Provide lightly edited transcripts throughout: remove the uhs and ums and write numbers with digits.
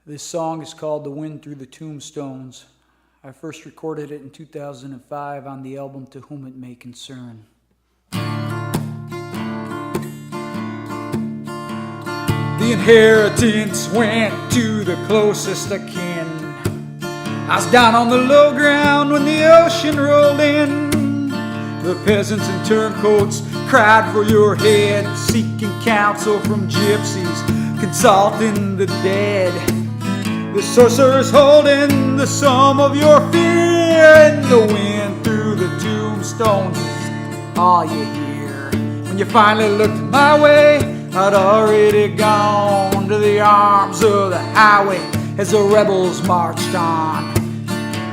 This song is called "The Wind Through the Tombstones." I first recorded it in 2005 on the album "To Whom It May Concern." The inheritance went to the closest of kin. I was down on the low ground when the ocean rolled in. The peasants and turncoats cried for your head, seeking counsel from gypsies, consulting the dead. The sorcerer's holding the sum of your fear, and the wind through the tombstones is all you hear. When you finally looked my way, I'd already gone to the arms of the highway as the rebels marched on.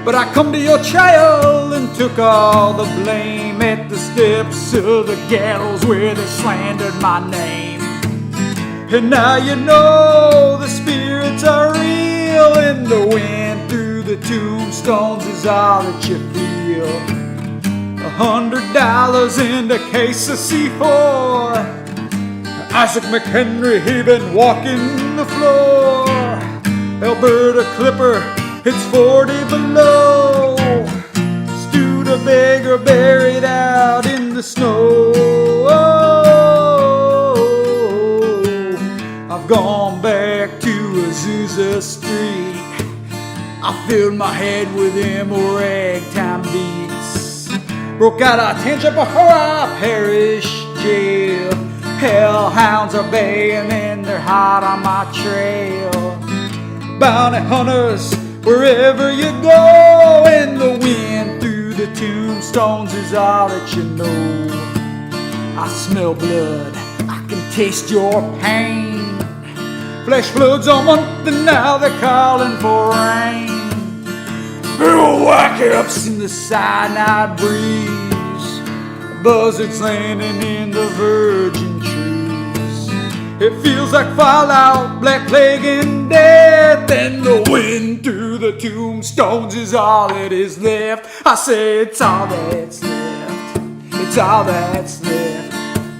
But I come to your trial and took all the blame at the steps of the gallows where they slandered my name. And now you know the spirits are real, and the wind through the tombstones is all that you feel. $100 in a case of C4. Isaac McHenry, he been walking the floor. Alberta Clipper, it's 40 below. Studebaker buried out in the snow. I've gone back to Azusa Street. I filled my head with them ragtime beats. Broke out of Tangipahoa Parish Jail. Hellhounds are baying and they're hot on my trail. Bounty hunters, wherever you go, and the wind through the tombstones is all that you know. I smell blood, I can taste your pain. Flesh floods all month and now they're calling for rain. Little whack-ups in the cyanide breeze, buzzards landing in the virgin trees. It feels like fallout, black plague and death, and the wind through the tombstones is all that is left. I say it's all that's left. It's all that's left.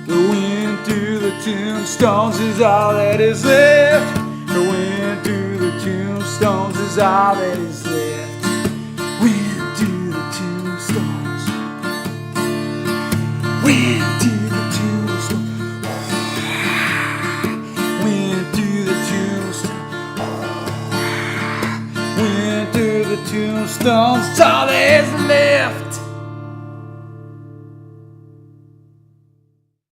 The wind through the tombstones is all that is left. The wind through the tombstones is all that is left. Wind through the tombstones. Wind through the tombstones. Wind through the tombstones. Wind through the tombstones. It's all that is left.